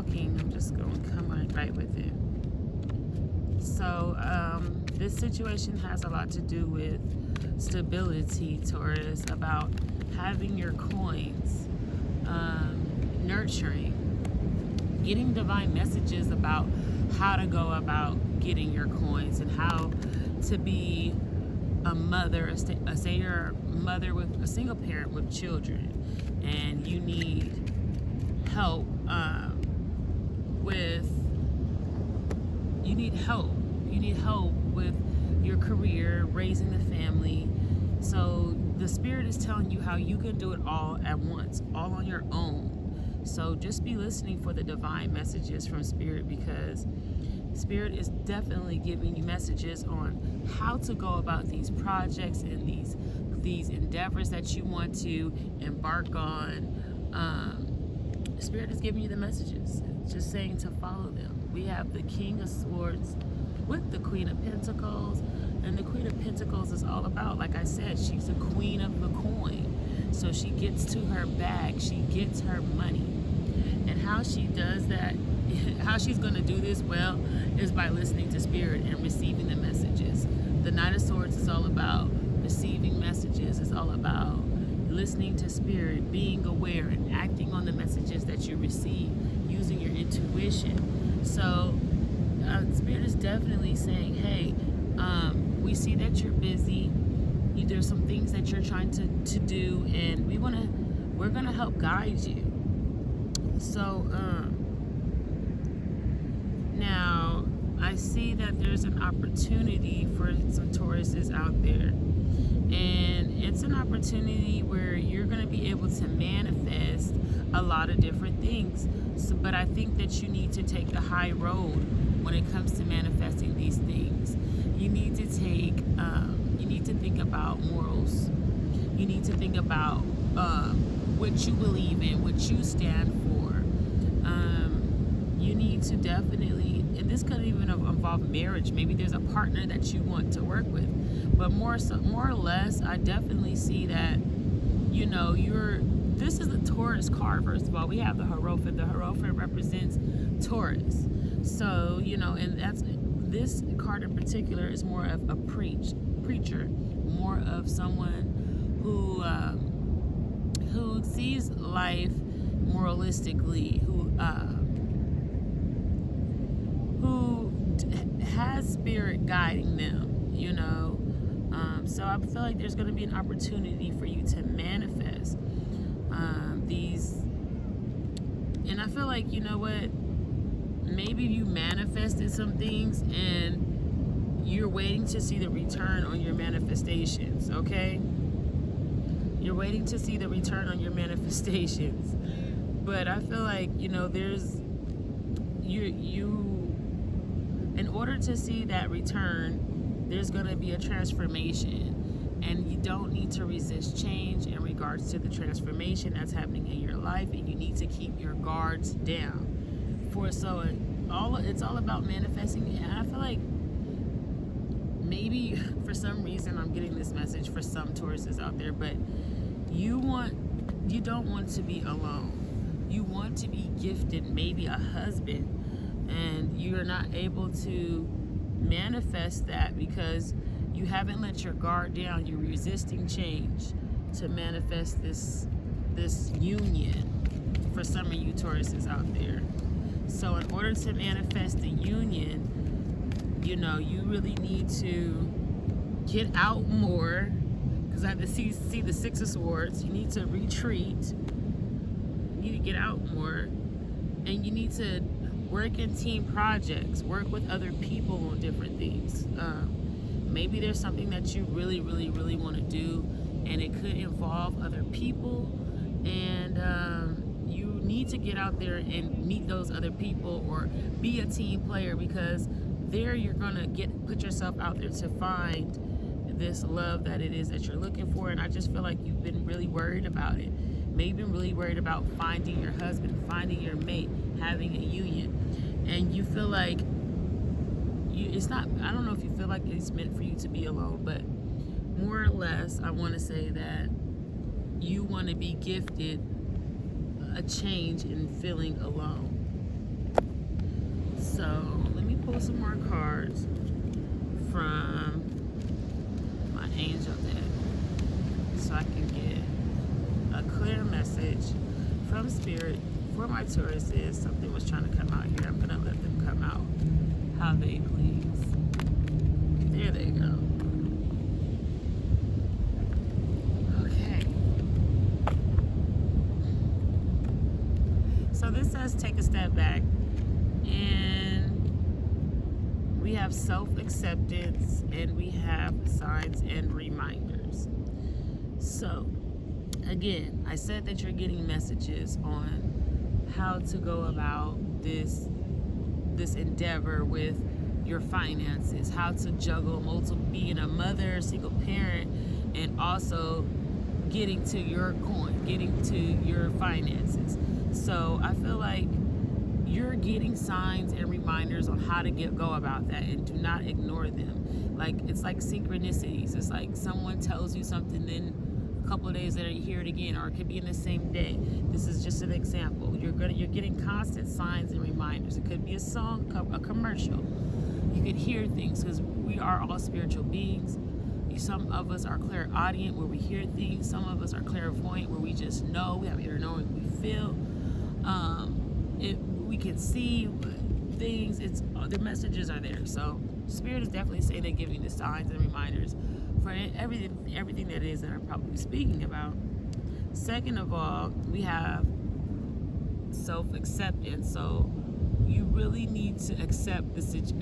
talking, I'm just going to come right with it. So this situation has a lot to do with stability, Taurus, about having your coins, nurturing, getting divine messages about how to go about getting your coins and how to be a mother, say you're a mother with a single parent with children, and you need help you need help with your career, raising the family. So the Spirit is telling you how you can do it all at once, all on your own. So just be listening for the divine messages from Spirit, because Spirit is definitely giving you messages on how to go about these projects and these endeavors that you want to embark on. Spirit is giving you the messages, just saying to follow them. We have the King of Swords with the Queen of Pentacles, and the Queen of Pentacles is all about, like I said, she's a queen of the coin. So she gets to her bag, she gets her money. And how she does that, how she's going to do this, well, is by listening to Spirit and receiving the messages. The Knight of Swords is all about receiving messages. It's all about listening to Spirit, being aware and acting on the messages that you receive, using your intuition. So Spirit is definitely saying, hey, we see that you're busy. There's some things that you're trying to do, and we're gonna help guide you. So now I see that there's an opportunity for some Tauruses out there, and it's an opportunity where you're going to be able to manifest a lot of different things. But I think that you need to take the high road when it comes to manifesting these things. You need to think about morals. You need to think about what you believe in, what you stand for. You need to definitely, and this could even involve marriage. Maybe there's a partner that you want to work with, but more or less, I definitely see that, this is the Taurus card. First of all, we have the Hierophant. The Hierophant represents Taurus. So, and this card in particular is more of a preacher, more of someone who sees life moralistically, who has Spirit guiding them, so I feel like there's going to be an opportunity for you to manifest these, and I feel like, maybe you manifested some things and you're waiting to see the return on your manifestations, okay? You're waiting to see the return on your manifestations. But I feel like, in order to see that return, there's going to be a transformation. And you don't need to resist change in regards to the transformation that's happening in your life. And you need to keep your guards down. It's all about manifesting. And I feel like maybe for some reason I'm getting this message for some Tauruses out there, but you don't want to be alone. You want to be gifted, maybe a husband, and you're not able to manifest that because you haven't let your guard down. You're resisting change to manifest this union for some of you Tauruses out there. So in order to manifest the union, you really need to get out more, because I have to see the Six of Swords. You need to retreat. You need to get out more, and you need to work in team projects, work with other people on different things. Maybe there's something that you really, really, really want to do, and it could involve other people, and you need to get out there and meet those other people or be a team player, because there you're gonna put yourself out there to find this love that it is that you're looking for. And I just feel like you've been really worried about it. Maybe been really worried about finding your husband, finding your mate, having a union, and you feel like I don't know if you feel like it's meant for you to be alone, but more or less I want to say that you want to be gifted a change in feeling alone. So let me pull some more cards from my angel deck so I can get a clear message from Spirit for my Tauruses. Something was trying to come out here. I'm gonna let them come out how they please. There they go. Okay. So this says take a step back, and we have self-acceptance and we have signs and reminders. So again, I said that you're getting messages on how to go about this endeavor with your finances, how to juggle being a mother, single parent, and also getting to your coin, getting to your finances. So I feel like you're getting signs and reminders on how to go about that, and do not ignore them. Like, it's like synchronicities. It's like someone tells you something, then a couple of days later you hear it again, or it could be in the same day. This is just an example. You're getting constant signs and reminders. It could be a song, a commercial. You could hear things, because we are all spiritual beings. Some of us are clairaudient, where we hear things. Some of us are clairvoyant, where we just know. We have inner knowing. We feel. We can see things. The messages are there. So Spirit is definitely saying they're giving the signs and reminders for everything that it is that I'm probably speaking about. Second of all, we have self-acceptance. So you really need to accept the situation,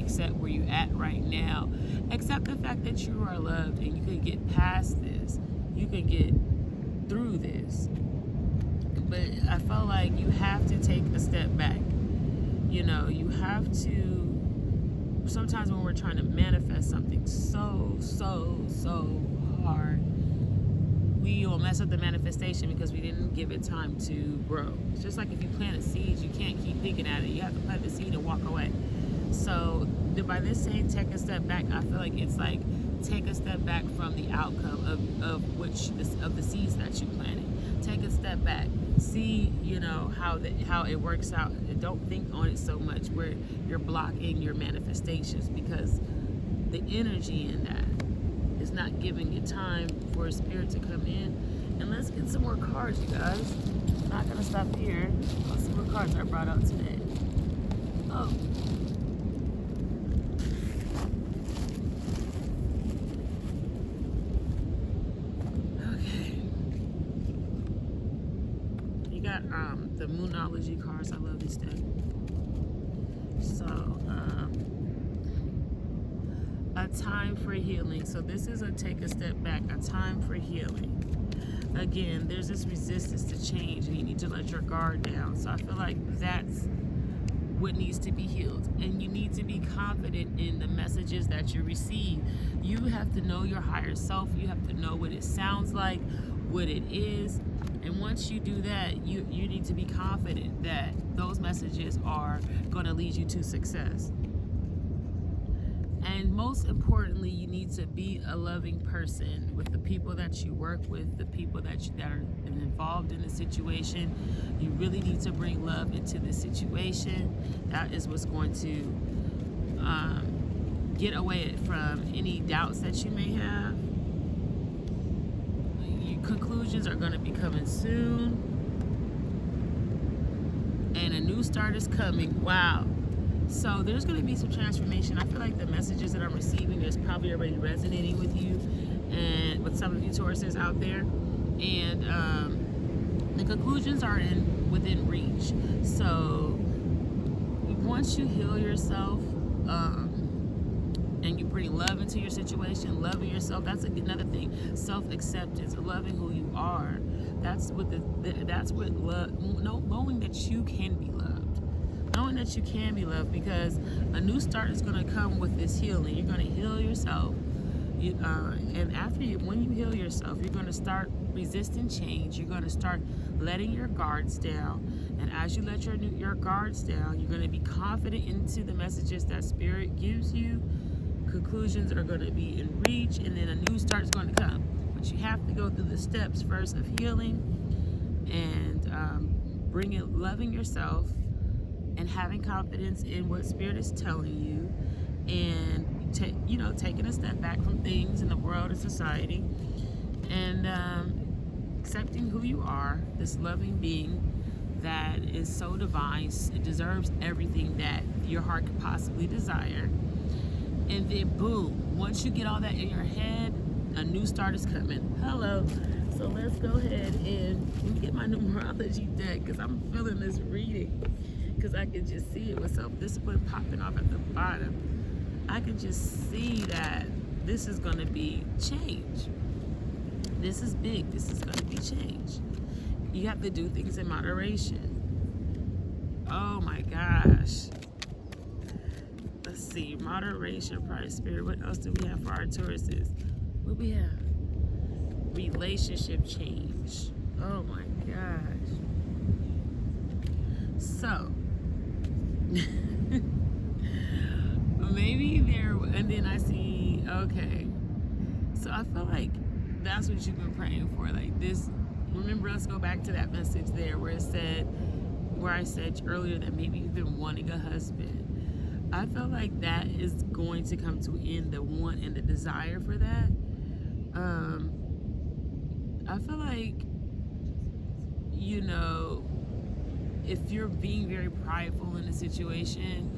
accept where you're at right now, accept the fact that you are loved, and you can get past this. You can get through this. But I felt like you have to take a step back. You know, you have to, sometimes when we're trying to manifest something so hard, we will mess up the manifestation because we didn't give it time to grow. It's just like if you plant a seed, you can't keep picking at it. You have to plant the seed and walk away. So by this saying take a step back, I feel like it's like take a step back from the outcome of the seeds that you planted. Take a step back. See, how it works out. And don't think on it so much where you're blocking your manifestations, because the energy in that is not giving you time for a Spirit to come in. And let's get some more cards, you guys. I'm not gonna stop here. Let's see what cards I brought out today. Oh. The Moonology cards. I love this deck. So, a time for healing. So this is a take a step back, a time for healing. Again, there's this resistance to change, and you need to let your guard down. So I feel like that's what needs to be healed, and you need to be confident in the messages that you receive. You have to know your higher self. You have to know what it sounds like, what it is. And once you do that, you need to be confident that those messages are going to lead you to success. And most importantly, you need to be a loving person with the people that you work with, the people that are involved in the situation. You really need to bring love into the situation. That is what's going to get away from any doubts that you may have. Conclusions are going to be coming soon, and a new start is coming. Wow. So there's going to be some transformation. I feel like the messages that I'm receiving is probably already resonating with you and with some of you Tauruses out there, and the conclusions are within reach. So once you heal yourself, and you bring love into your situation, loving yourself. That's another thing. Self-acceptance, loving who you are. That's what love. Knowing that you can be loved. Knowing that you can be loved, because a new start is going to come with this healing. You're going to heal yourself. And when you heal yourself, you're going to start resisting change. You're going to start letting your guards down. And as you let your guards down, you're going to be confident into the messages that Spirit gives you. Conclusions are going to be in reach, and then a new start is going to come. But you have to go through the steps first of healing and loving yourself, and having confidence in what Spirit is telling you, and taking a step back from things in the world and society, and accepting who you are, this loving being that is so divine. It deserves everything that your heart could possibly desire. And then boom, once you get all that in your head, a new start is coming. Hello. So let's go ahead and let me get my numerology deck, because I'm feeling this reading, because I can just see it with self-discipline popping off at the bottom. I can just see that this is going to be change. This is big. This is going to be change. You have to do things in moderation. Oh my gosh. Let's see. Moderation, pride, spirit. What else do we have for our Tauruses? What we have? Relationship change. Oh my gosh. So, maybe there, and then I see, okay. So I feel like that's what you've been praying for. Like this, remember, let's go back to that message there where I said earlier that maybe you've been wanting a husband. I feel like that is going to come to an end, the want and the desire for that. I feel like, if you're being very prideful in a situation,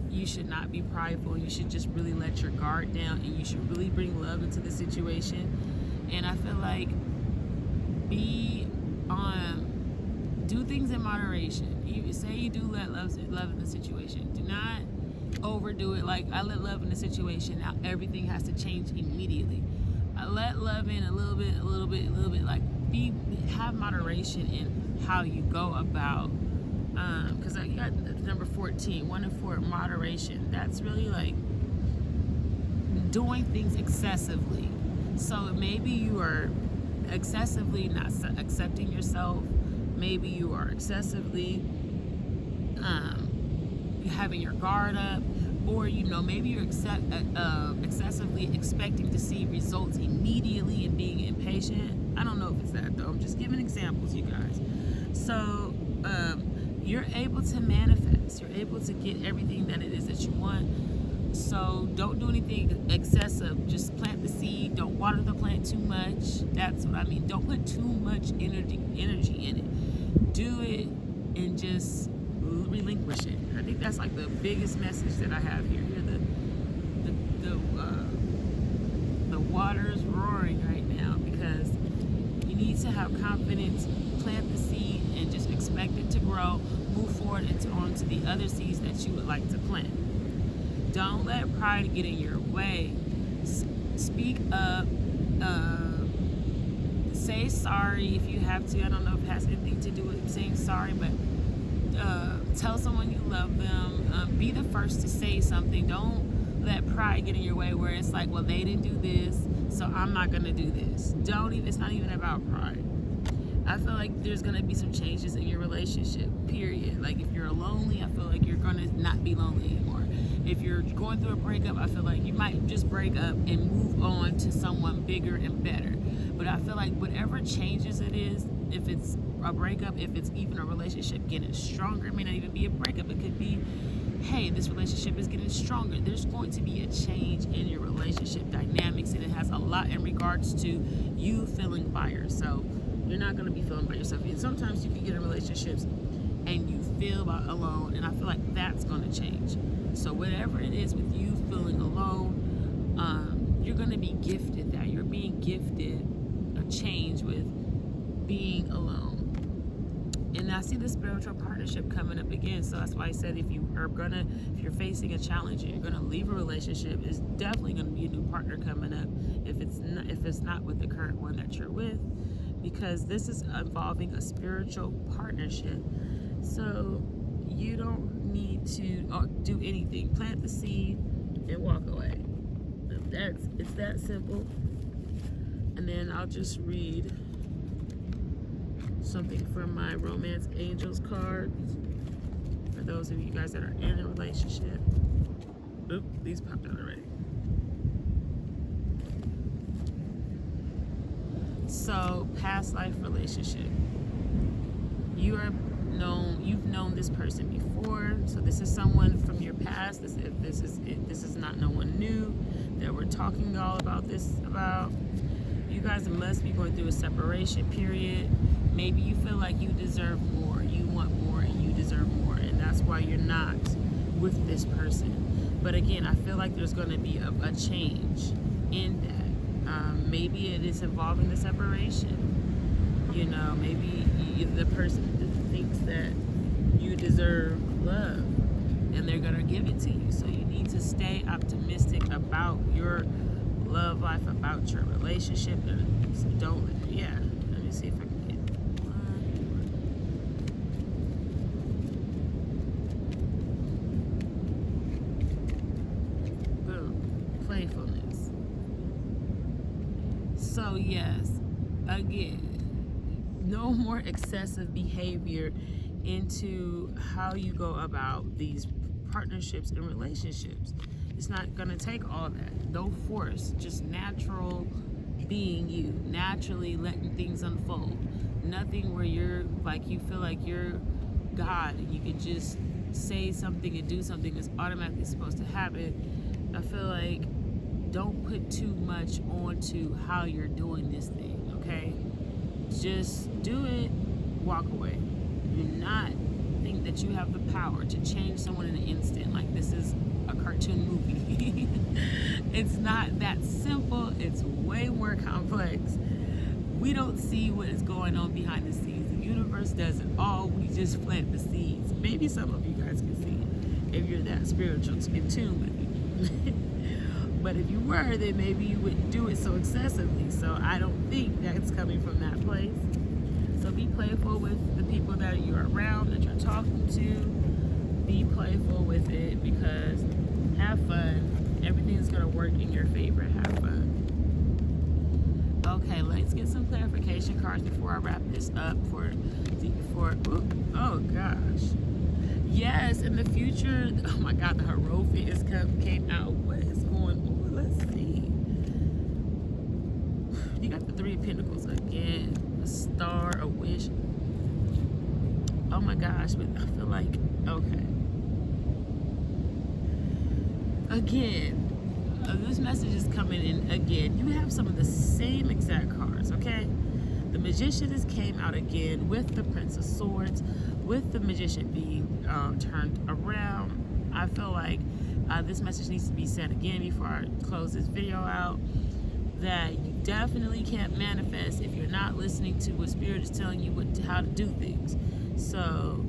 you should not be prideful. You should just really let your guard down, and you should really bring love into the situation. And I feel like do things in moderation. You say you do let love in the situation. Do not overdo it. Like, I let love in the situation. Now everything has to change immediately. I let love in a little bit. Like, have moderation in how you go about. Because I got number 14, 1 and 4, moderation. That's really like doing things excessively. So maybe you are excessively not accepting yourself. Maybe you are excessively having your guard up, or maybe you're excessively expecting to see results immediately and being impatient. I don't know if it's that though. I'm just giving examples, you guys. So you're able to manifest. You're able to get everything that it is that you want. So don't do anything excessive. Just plant the seed. Don't water the plant too much. That's what I mean. Don't put too much energy in it. Do it and just relinquish it. I think that's like the biggest message that I have here. The water's roaring right now, because you need to have confidence, plant the seed, and just expect it to grow. Move forward onto the other seeds that you would like to plant. Don't let pride get in your way. Speak up. Say sorry if you have to. I don't know if it has anything to do with saying sorry, but tell someone you love them. Be the first to say something. Don't let pride get in your way where it's like, well, they didn't do this, so I'm not going to do this. It's not even about pride. I feel like there's going to be some changes in your relationship, period. Like, if you're lonely, I feel like you're going to not be lonely anymore. If you're going through a breakup, I feel like you might just break up and move on to someone bigger and better. But I feel like whatever changes it is, if it's a breakup, if it's even a relationship getting stronger, it may not even be a breakup. It could be, hey, this relationship is getting stronger. There's going to be a change in your relationship dynamics, and it has a lot in regards to you feeling by yourself. You're not going to be feeling by yourself. And sometimes you can get in relationships and you feel alone, and I feel like that's going to change. So whatever it is with you feeling alone, you're going to be gifted that. You're being gifted a change with being alone. And I see the spiritual partnership coming up again. So that's why I said if you're facing a challenge and you're gonna leave a relationship, it's definitely gonna be a new partner coming up. If it's not with the current one that you're with, because this is involving a spiritual partnership. So you don't need to do anything. Plant the seed and walk away. It's that simple. And then I'll just read something from my Romance Angels cards for those of you guys that are in a relationship. Oop, these popped out already. So, past life relationship. You've known this person before. So this is someone from your past. This is not no one new that we're talking all about this about. You guys must be going through a separation period. Maybe you feel like you deserve more, you want more, and you deserve more, and that's why you're not with this person. But again, I feel like there's going to be a change in that. Maybe it is involving the separation. You know, maybe the person thinks that you deserve love, and they're going to give it to you. So you need to stay optimistic about your love life, about your relationship, and don't, let me see if I can get one more. Boom. Playfulness. So yes, again, no more excessive behavior into how you go about these partnerships and relationships. It's not going to take all that. No force, just natural being you, naturally letting things unfold. Nothing where you're like, you feel like you're God and you can just say something and do something that's automatically supposed to happen. I feel like don't put too much onto how you're doing this thing, okay? Just do it, walk away. Do not think that you have the power to change someone in an instant. Like this is a cartoon movie. It's not that simple. It's way more complex. We don't see what is going on behind the scenes. The universe does it all. We just plant the seeds. Maybe some of you guys can see it if you're that spiritual in tune with it. But if you were, then maybe you wouldn't do it so excessively. So I don't think that's coming from that place. So be playful with the people that you're around, that you're talking to. Be playful with it, because have fun. Everything's going to work in your favor. Have fun. Okay, let's get some clarification cards before I wrap this up oh gosh. Yes, in the future, oh my God, the Hierophant came out. What is going on? Let's see. You got the Three of Pentacles again. A star, a wish. Oh my gosh, but I feel like, okay. Again, this message is coming in again. You have some of the same exact cards, okay? The Magician just came out again with the Prince of Swords, with the Magician being turned around. I feel like this message needs to be said again before I close this video out, that you definitely can't manifest if you're not listening to what Spirit is telling you how to do things. So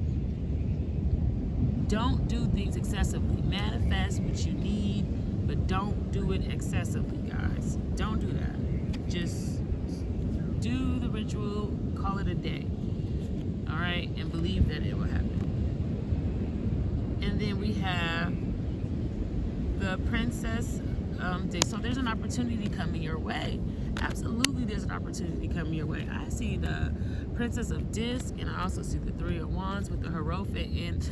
don't do things excessively. Manifest what you need, but don't do it excessively, guys. Don't do that. Just do the ritual, call it a day. All right, and believe that it will happen. And then we have the Princess. So there's an opportunity coming your way. Absolutely, there's an opportunity coming your way. I see the Princess of Disc, and I also see the Three of Wands with the Hierophant,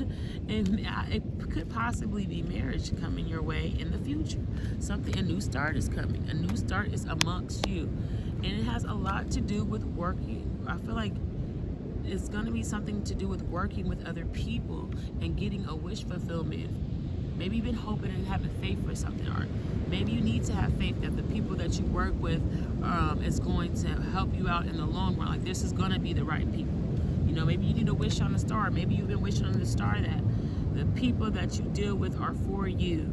and it could possibly be marriage coming your way in the future. A new start is coming. A new start is amongst you, and it has a lot to do with working. I feel like it's going to be something to do with working with other people and getting a wish fulfillment. Maybe you've been hoping and having faith for something, or maybe you need to have faith that the people that you work with is going to help you out in the long run. Like, this is going to be the right people. You know, maybe you need to wish on a star. Maybe you've been wishing on the star that the people that you deal with are for you,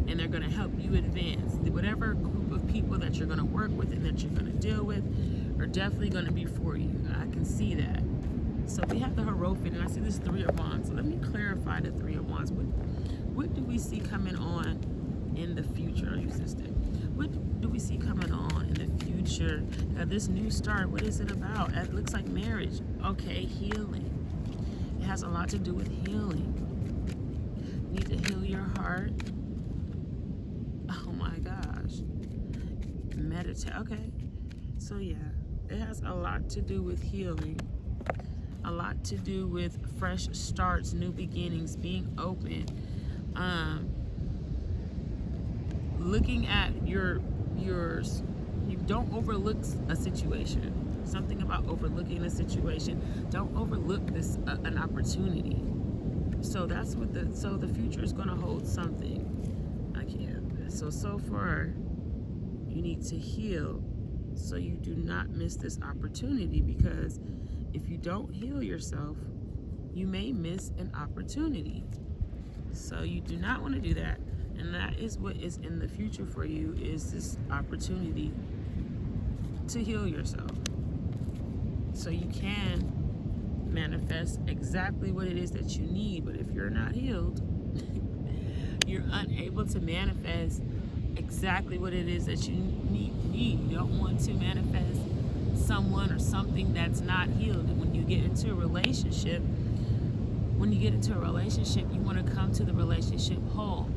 and they're going to help you advance. Whatever group of people that you're going to work with and that you're going to deal with are definitely going to be for you. I can see that. So we have the Hierophant, and I see this Three of Wands. So let me clarify the Three of Wands. What do we see coming on in the future, you sister? What do we see coming on in the future? This new start, what is it about? It looks like marriage. Okay, healing. It has a lot to do with healing. You need to heal your heart. Oh my gosh. Meditate. Okay. So yeah, it has a lot to do with healing. A lot to do with fresh starts, new beginnings, being open. Looking at yours, you don't overlook a situation. Something about overlooking a situation. Don't overlook an opportunity. So that's what the future is going to hold something. I can't. So far, you need to heal so you do not miss this opportunity, because if you don't heal yourself, you may miss an opportunity. So you do not want to do that. And that is what is in the future for you, is this opportunity to heal yourself. So you can manifest exactly what it is that you need. But if you're not healed, you're unable to manifest exactly what it is that you need. You don't want to manifest someone or something that's not healed. And when you get into a relationship, you want to come to the relationship whole.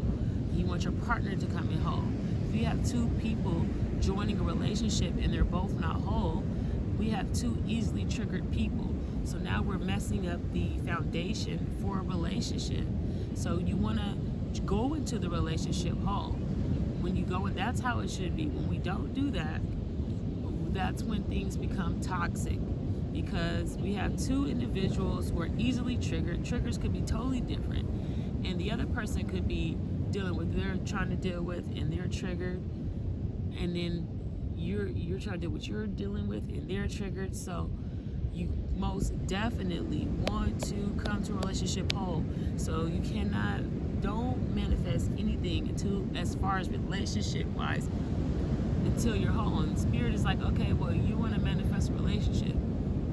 You want your partner to come in whole. If you have two people joining a relationship and they're both not whole, we have two easily triggered people. So now we're messing up the foundation for a relationship. So you want to go into the relationship whole. When you go in, that's how it should be. When we don't do that, that's when things become toxic, because we have two individuals who are easily triggered. Triggers could be totally different, and the other person could be dealing with, they're trying to deal with, and they're triggered, and then you're trying to deal with what you're dealing with, and they're triggered. So you most definitely want to come to a relationship whole. So you don't manifest anything until, as far as relationship wise, until you're whole. And Spirit is like, okay, well, you want to manifest a relationship.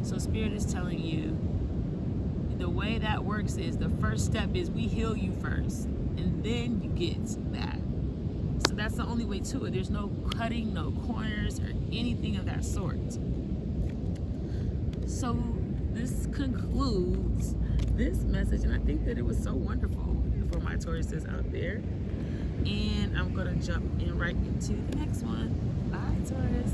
So Spirit is telling you, the way that works is, the first step is we heal you first, and then you get that. So that's the only way to it. There's no cutting, no corners, or anything of that sort. So this concludes this message, and I think that it was so wonderful for my Tauruses out there. And I'm going to jump in right into the next one. Bye, Taurus.